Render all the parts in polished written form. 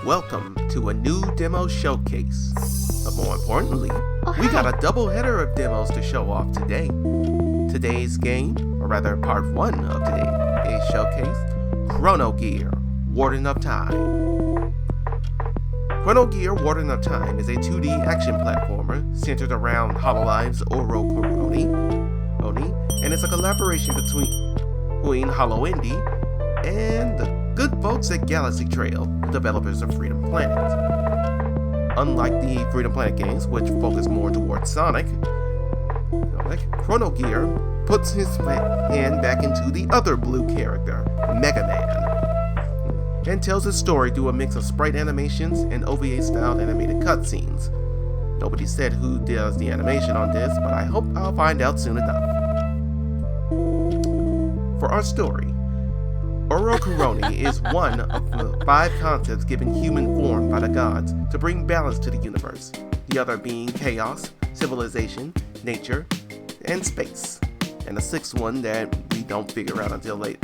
Welcome to a new demo showcase. But more importantly, we got a double header of demos to show off today. Today's game, or rather part 1 of today's showcase, Chrono Gear, Warden of Time. Chrono Gear, Warden of Time is a 2D action platformer centered around Hololive's Chrono, and it's a collaboration between Hollow Indie and the good folks at GalaxyTrail, the developers of Freedom Planet. Unlike the Freedom Planet games, which focus more towards Sonic, Chrono Gear puts his hand back into the other blue character, Mega Man, and tells his story through a mix of sprite animations and OVA-styled animated cutscenes. Nobody said who does the animation on this, but I hope I'll find out soon enough. For our story, Chrono is one of the 5 concepts given human form by the gods to bring balance to the universe, the other being chaos, civilization, nature, and space, and the 6th one that we don't figure out until later.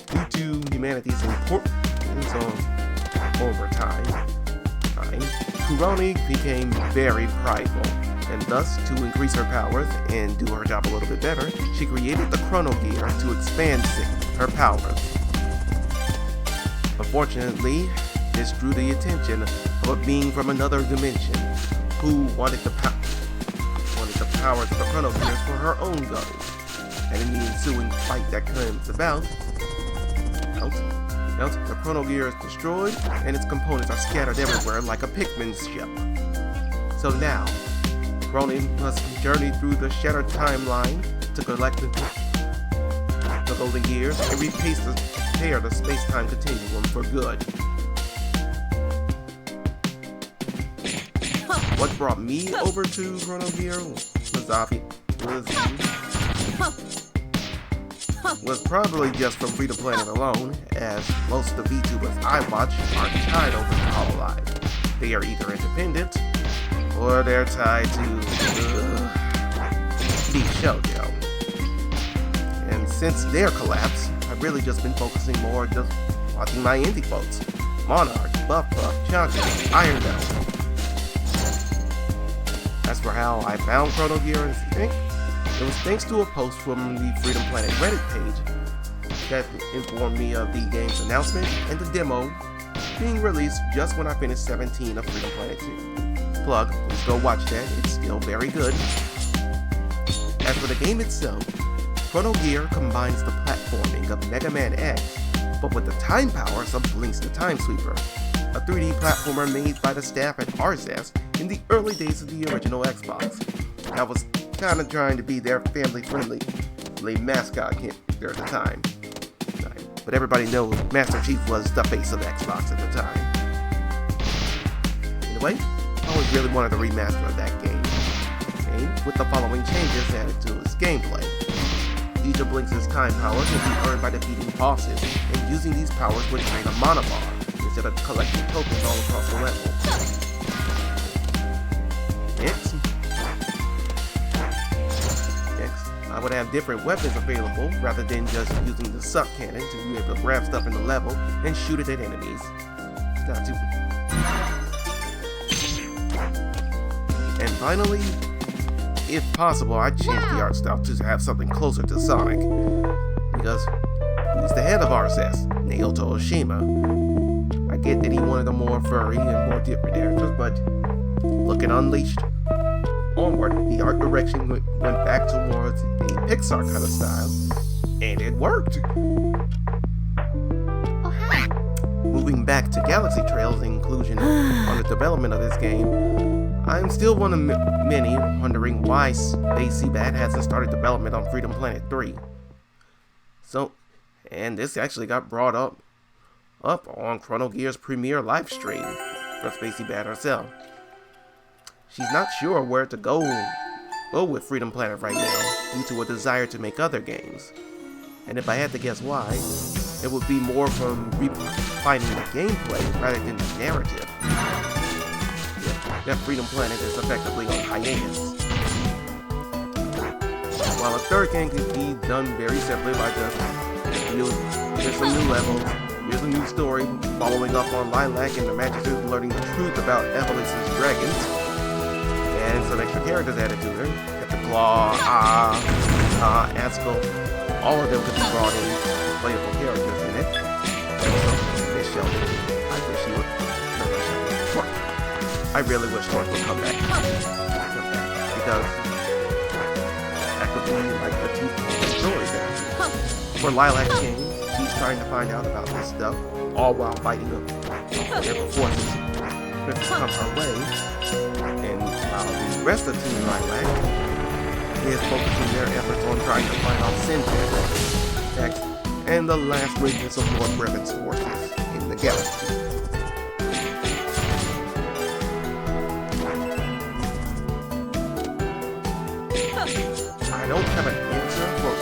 Due to humanity's importance over time, Chrono became very prideful, and thus, to increase her powers and do her job a little bit better, she created the Chrono Gear to expand her powers. Unfortunately, this drew the attention of a being from another dimension who wanted the powers of the Chrono Gears for her own goals. And in the ensuing fight that comes about, the Chrono Gear is destroyed and its components are scattered everywhere like a Pikmin ship. So now, Chrono must journey through the shattered timeline to collect the golden gears and repair the space-time continuum for good. What brought me over to Chrono Gear was probably just from Freedom Planet alone, as most of the VTubers I watch are tied over to Hololive. They are either independent, or they're tied to the shoujo. And since their collapse, I've really just been focusing more on just watching my indie folks. Monarch, Buff, Chunky, Iron Belt. As for how I found Chrono Gear, it was thanks to a post from the Freedom Planet Reddit page that informed me of the game's announcement and the demo being released just when I finished 17 of Freedom Planet 2. Plug, please go watch that, it's still very good. As for the game itself, Chrono Gear combines the platforming of Mega Man X, but with the time powers of Blinks the Time Sweeper, a 3D platformer made by the staff at RZS in the early days of the original Xbox. That was kinda trying to be their family-friendly mascot character at the time. But everybody knows Master Chief was the face of Xbox at the time. Anyway, I always really wanted a remaster of that game, with the following changes added to its gameplay. Each of Blinks' time powers will be earned by defeating bosses, and using these powers would drain a mana bar, instead of collecting tokens all across the level. Next, I would have different weapons available, rather than just using the suck cannon to be able to grab stuff in the level and shoot it at enemies. And finally, if possible, I'd change the art style to have something closer to Sonic, because he's the head of RSS, Naoto Oshima. I get that he wanted a more furry and more different characters, but look at Unleashed. Onward, the art direction went back towards a Pixar kind of style, and it worked. Moving back to GalaxyTrail's inclusion on the development of this game, I'm still one of many wondering why Bat hasn't started development on Freedom Planet 3. And this actually got brought up on Chrono Gear's premiere livestream for Bat herself. She's not sure where to go with Freedom Planet right now, due to a desire to make other games. And if I had to guess why, it would be more from refining the gameplay rather than the narrative. That Freedom Planet is effectively on hiatus. While a third game could be done very simply by just some new levels, Here's a new story following up on Lilac and the Magis's learning the truth about Evelus's dragons. And some extra characters added to it. Got the Claw, Askel. All of them could be brought in as playable characters in it. And Miss Sheldon. I wish he would. No, not Sheldon. Torque. I really wish Torque would come back. Because that could be like the two stories there. For Lilac's game, she's trying to find out about this stuff, all while fighting whatever forces come her way. And while the rest of Team Lilac is focusing their efforts on trying to fight off Syntax and the last remnants of Lord Brevin's forces in the galaxy. I don't have an answer for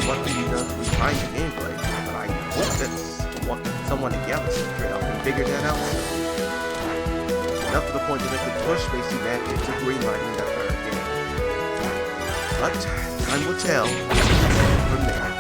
what can be done to refine the gameplay, but I hope that someone at GalaxyTrail can figure that out. Enough to the point that they could push Spacey Matt into greenlighting that third game. But time will tell from there.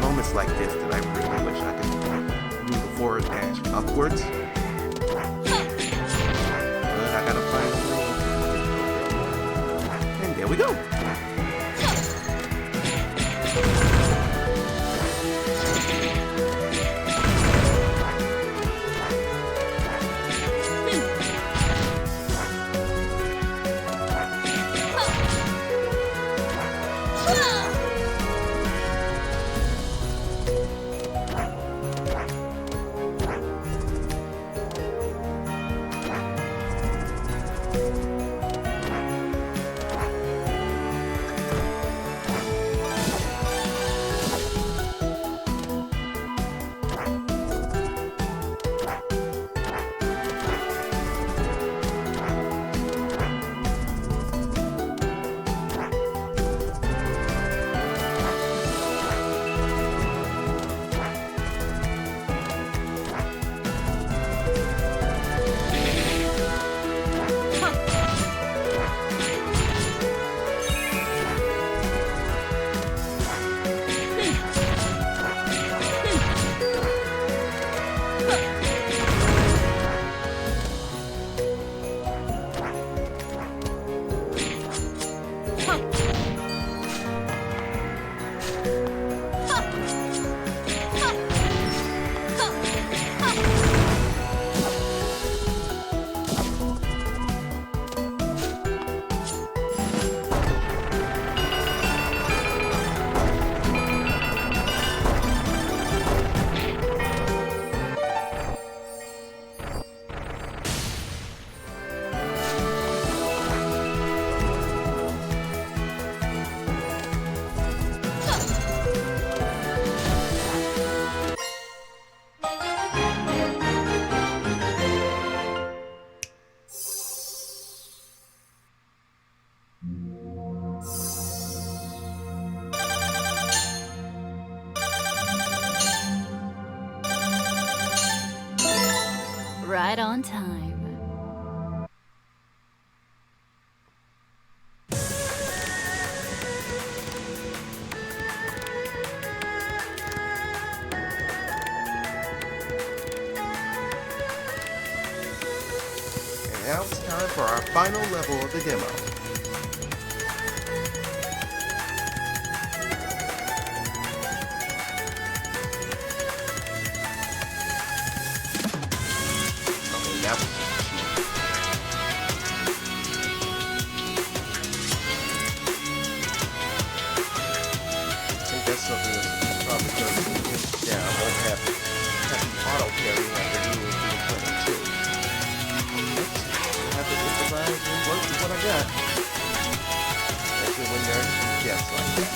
Moments like this that I really wish I could do the forward dash upwards. But I gotta find a way. And there we go. right on time. And now it's time for our final level of the demo. Okay, that was cheap. I think that's something that's probably going to be, yeah, I won't have the auto carry like they're doing in Chrono 2. I have to improvise and work with what I got. Especially when there are some deaths like that.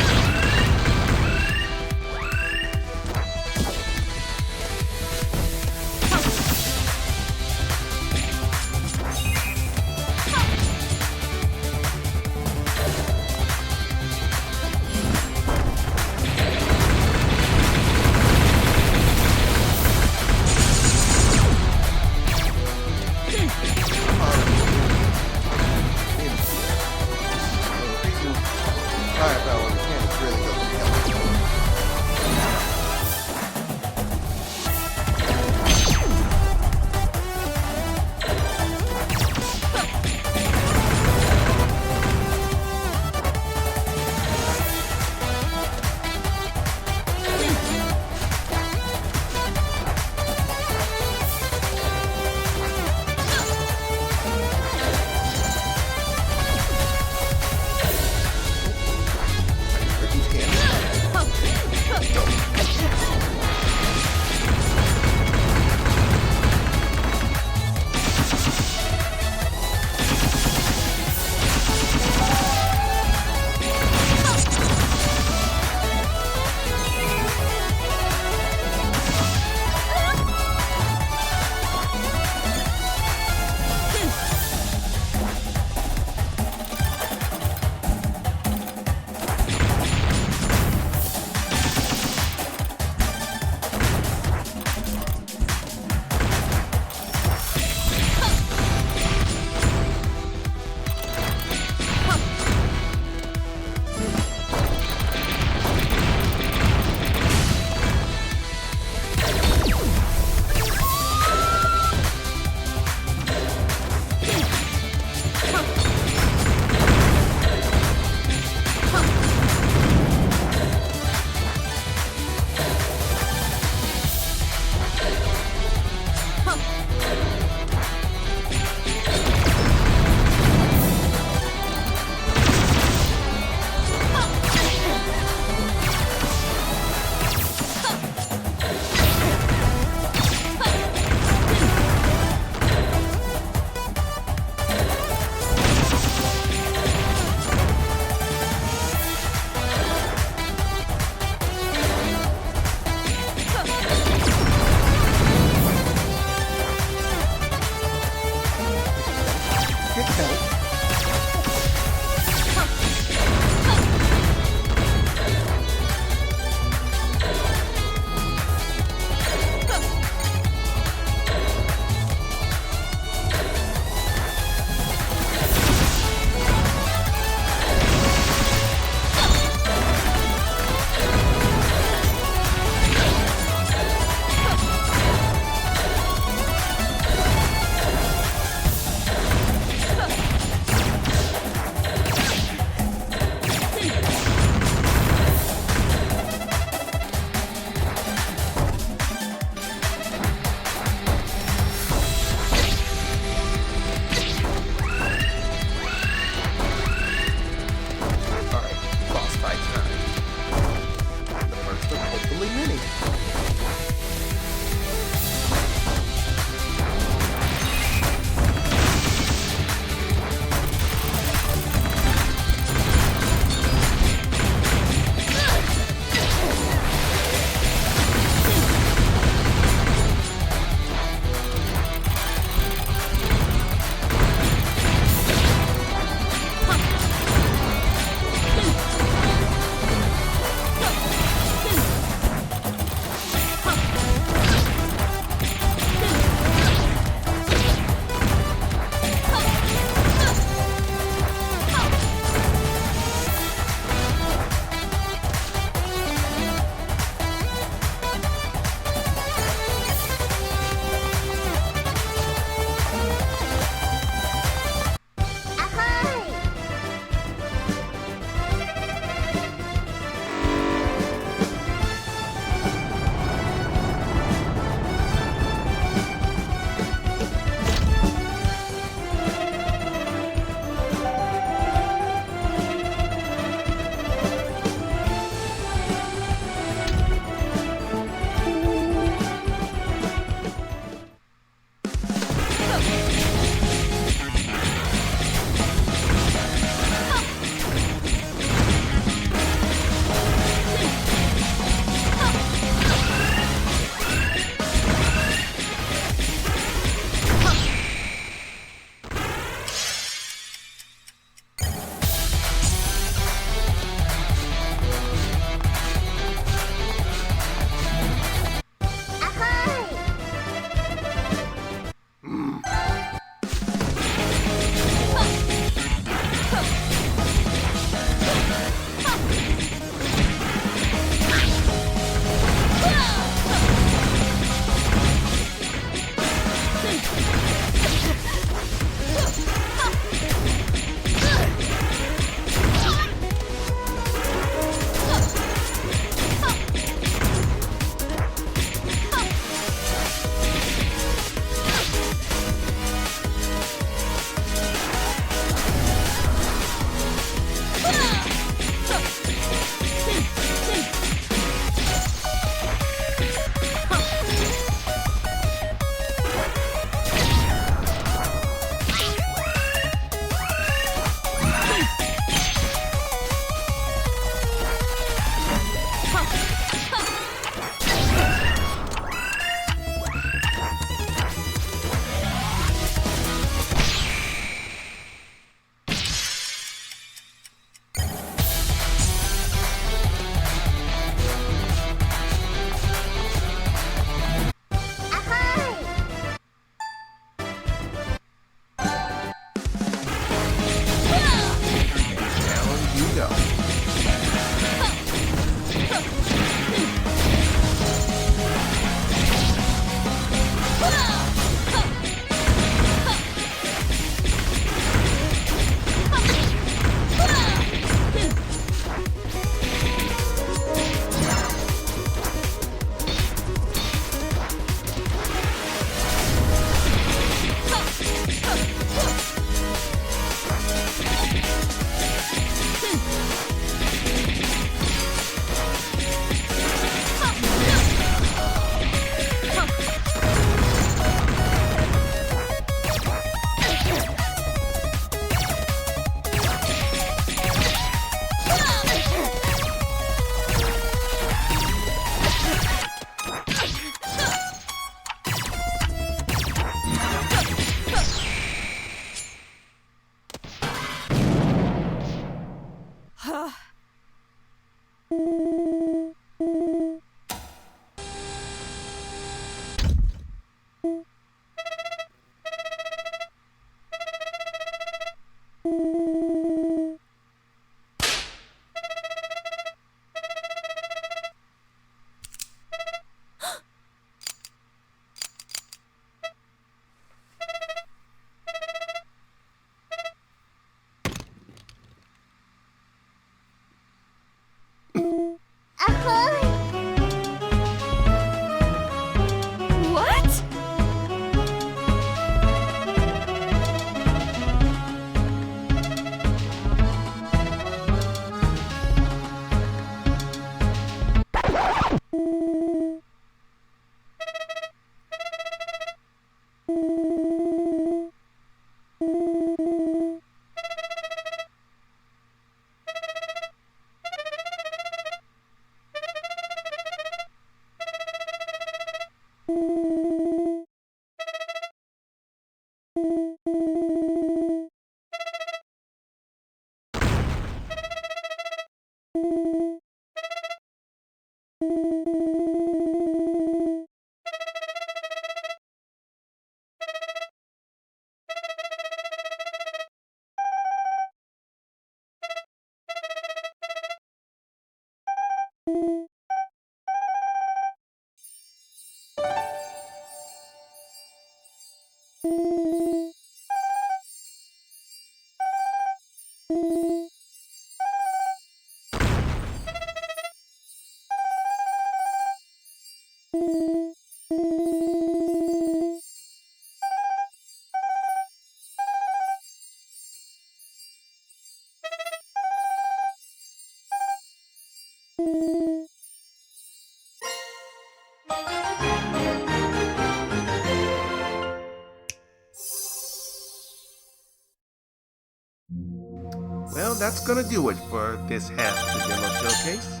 Well, that's gonna do it for this half of the demo showcase.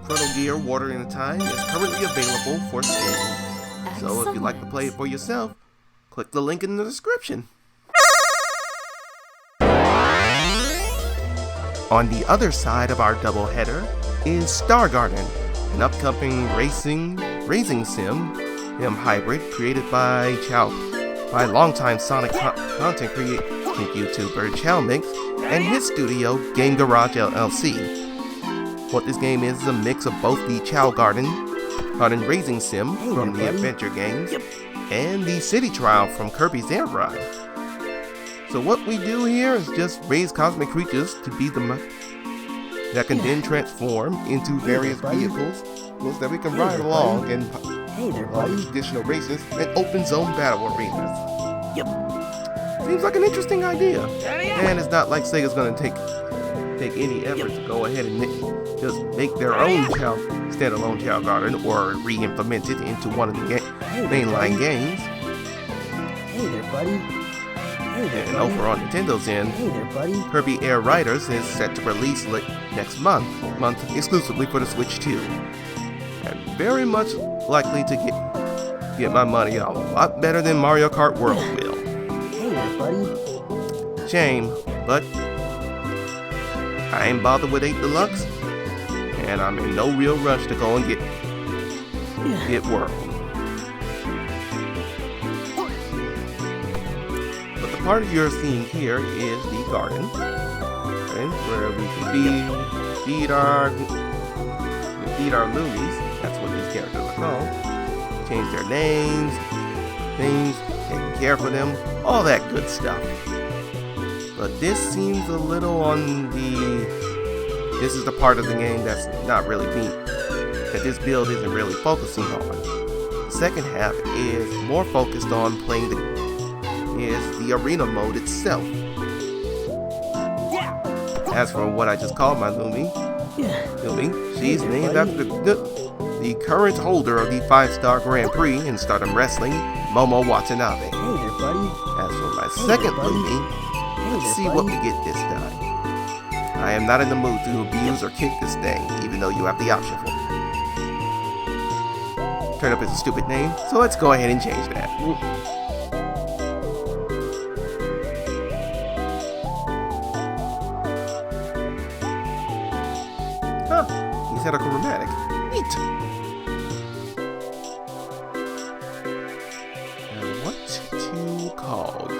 Chrono Gear Warden in Time is currently available for Steam. So if you'd like to play it for yourself, click the link in the description. On the other side of our doubleheader is Star Garden, an upcoming racing sim hybrid created by longtime Sonic content YouTuber Chowmix and his studio Game Garage LLC. What this game is a mix of both the Chow Garden racing sim from the adventure games and the city trial from Kirby's Air Ride. So what we do here is just raise cosmic creatures to be that can then transform into various vehicles that we can ride along and traditional races and open zone battle arenas. Seems like an interesting idea, and it's not like Sega's gonna take any effort to go ahead and just make their own standalone Chow Garden or re-implement it into one of the mainline games. Hey there, buddy. And over on Nintendo's end, Kirby Air Riders is set to release next month exclusively for the Switch 2. And very much likely to get my money a lot better than Mario Kart World will. Hey there, buddy. Shame, but I ain't bothered with 8 Deluxe, and I'm in no real rush to go and get World. But the part you're seeing here is the garden, where we can feed our Loomies. That's what these characters are called. Change their names, things, taking care for them, all that good stuff. But this seems a little on this is the part of the game that's not really that this build isn't really focusing on. The second half is more focused on playing the arena mode itself. As for what I just called my Lumi, she's named after the current holder of the 5-star Grand Prix in Stardom Wrestling, Momo Watanabe. Hey there, buddy. As for my second Lumi, let's see what we get this time. I am not in the mood to abuse or kick this thing, even though you have the option for it. Turn up is a stupid name, so let's go ahead and change that. Huh, he's had a chromatic. Neat. Now what to call you?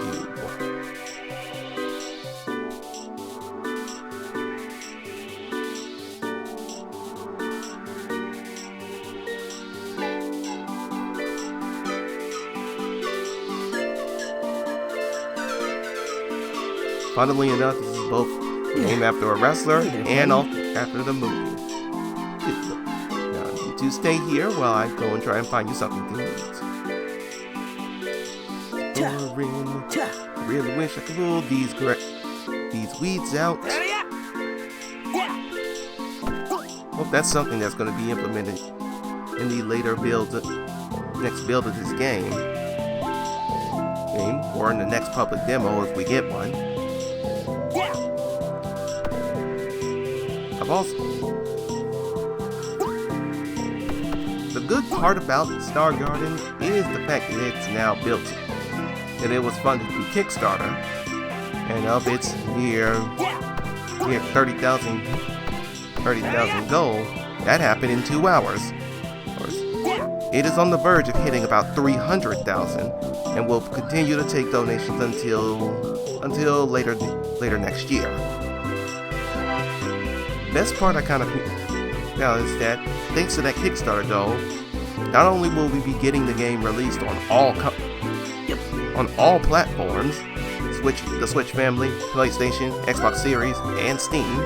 Funnily enough, this is both named after a wrestler and after the movie. Now, you two stay here while I go and try and find you something to eat. I really wish I could pull these weeds out. Hope that's something that's going to be implemented in the later next build of this game. for in the next public demo if we get one. I've also... The good part about Star Garden is the fact that it's now built, that it was funded through Kickstarter, and of its near 30,000 goal, that happened in 2 hours. It is on the verge of hitting about 300,000, and will continue to take donations until later next year. Best part I kind of now is that thanks to that Kickstarter goal, not only will we be getting the game released on all platforms, the Switch family, PlayStation, Xbox Series, and Steam,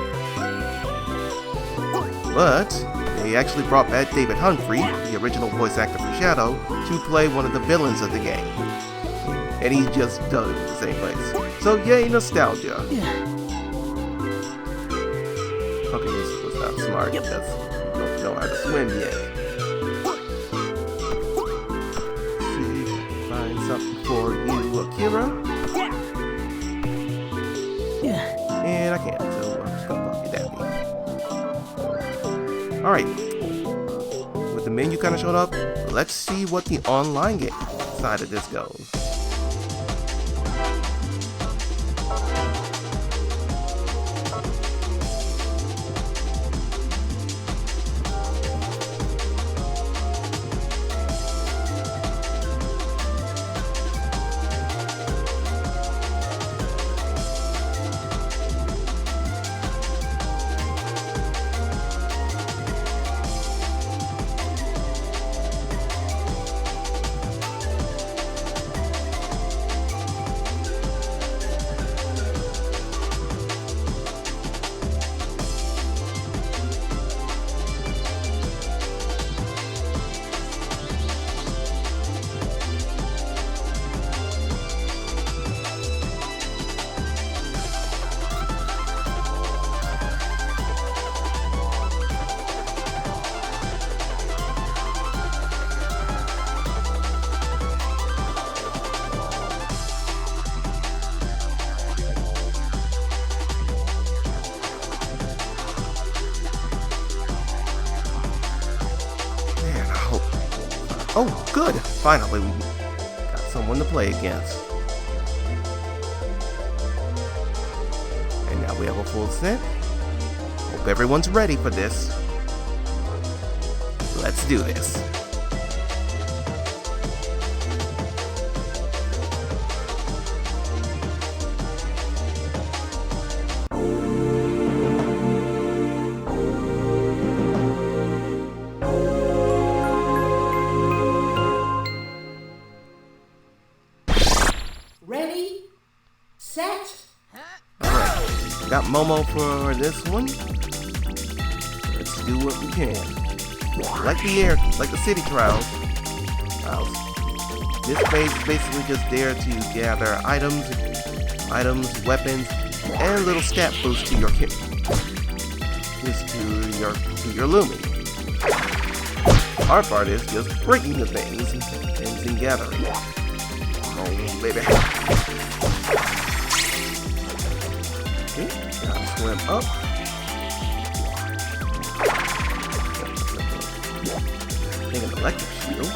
but they actually brought back David Humphrey, the original voice actor for Shadow, to play one of the villains of the game. And he's just done in the same place. So yay, nostalgia. Okay, this was not smart because we don't know how to swim yet. See, find something for you, Akira. And I can't, so I'm just gonna fuck you down. Alright. With the menu kind of showed up, let's see what the online game side of this goes. Oh, good! Finally, we got someone to play against. And now we have a full set. Hope everyone's ready for this. Let's do this. Ready, set. Alright, got Momo for this one. Let's do what we can. Like the city trials, this phase is basically just there to gather items, weapons, and little stat boosts to your kit. Just to your Lumi. The hard part is just breaking the things and gathering. Oh, baby. Okay, gotta swim up. I think an electric shield.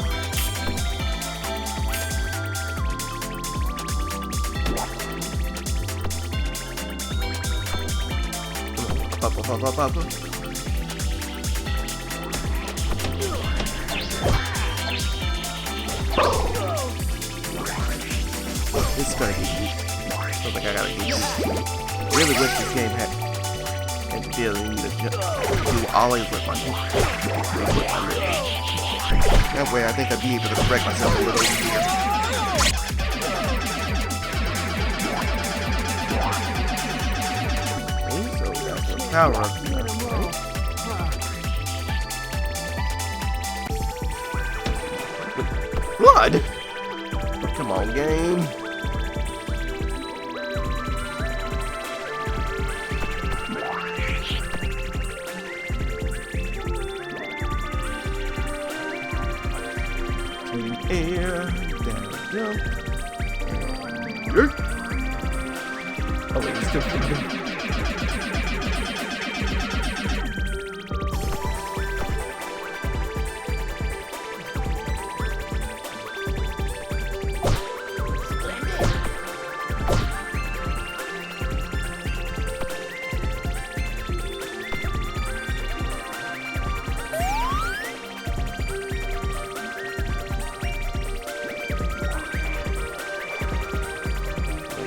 Up. This is gonna get deep. Feels like I gotta get deep. Really wish this game had the ability to do ollies with my lips. That way I think I'd be able to correct myself a little easier. Okay, so that's the power up here. Okay. Blood? Come on, game. To air, down, jump. Oh wait, he's still moving.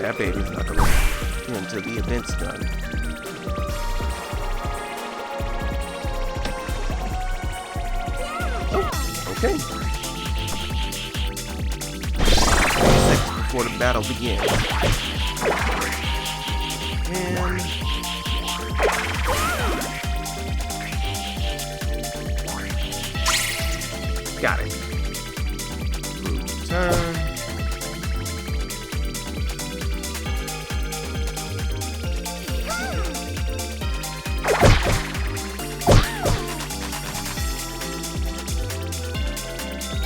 That baby's not gonna get until the event's done. Oh, okay. 20 seconds before the battle begins. And got it. Turn.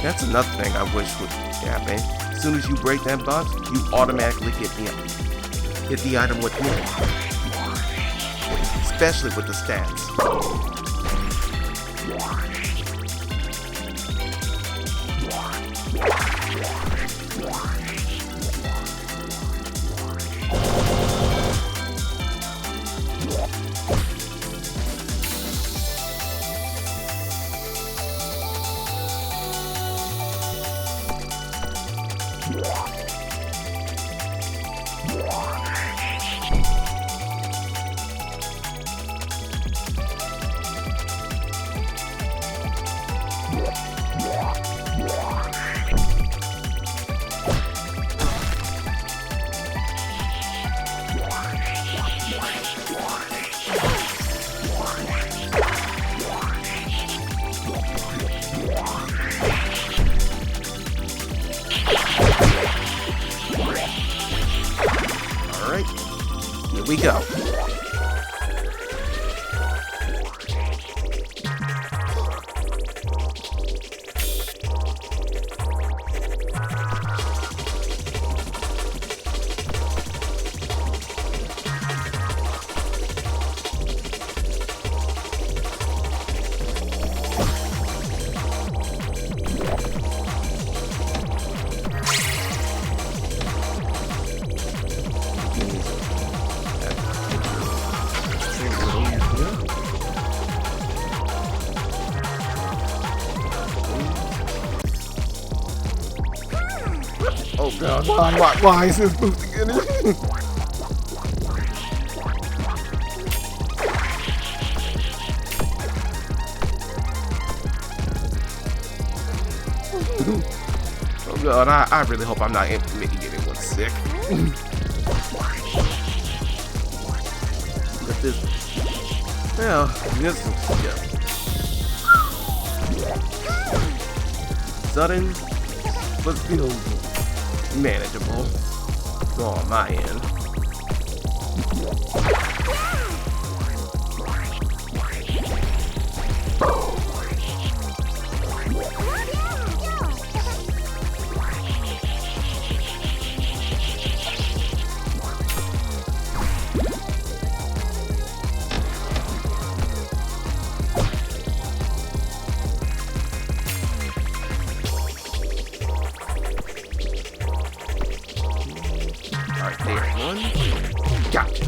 That's another thing I wish would happen. As soon as you break that box, you automatically get the item within it. Especially with the stats. Here we go. Oh god, why is this boosting in it? Oh god, I really hope I'm not making anyone sick. But this, well, this is, sudden, but still manageable on my end. Alright, there's one. Gotcha.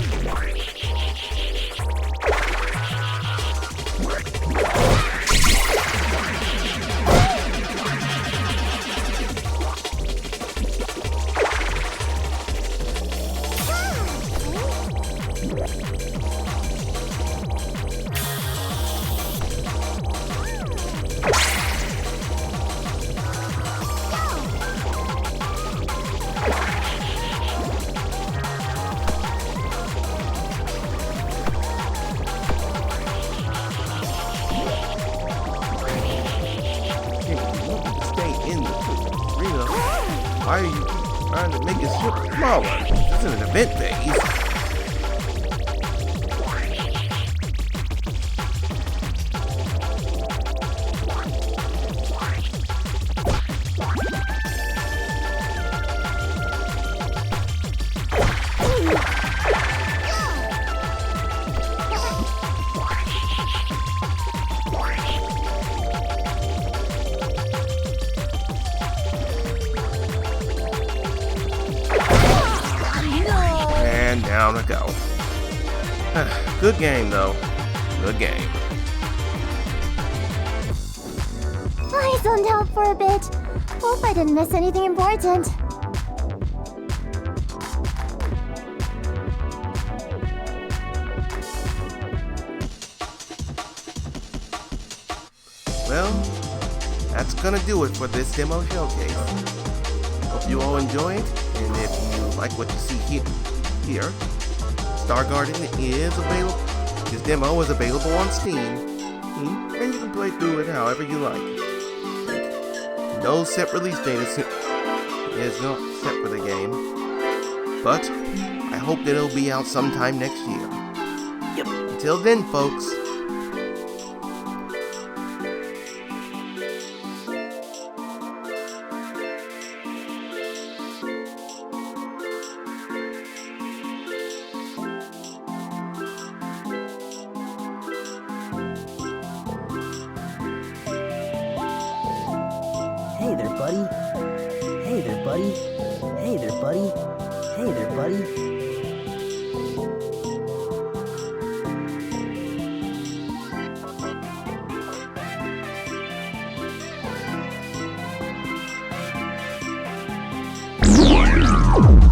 Why are you trying to make it smaller? This is an event phase. And down I go. Good game, though. Good game. I zoned out for a bit. Hope I didn't miss anything important. Well, that's gonna do it for this demo showcase. Hope you all enjoy it, and if you like what you see here, Star Garden is available. This demo is available on Steam, and you can play through it however you like. No set release date is not set for the game, but I hope that it'll be out sometime next year. Until then, folks. Hey there, buddy. Hey there, buddy. Hey there, buddy. Hey there, buddy. Yeah.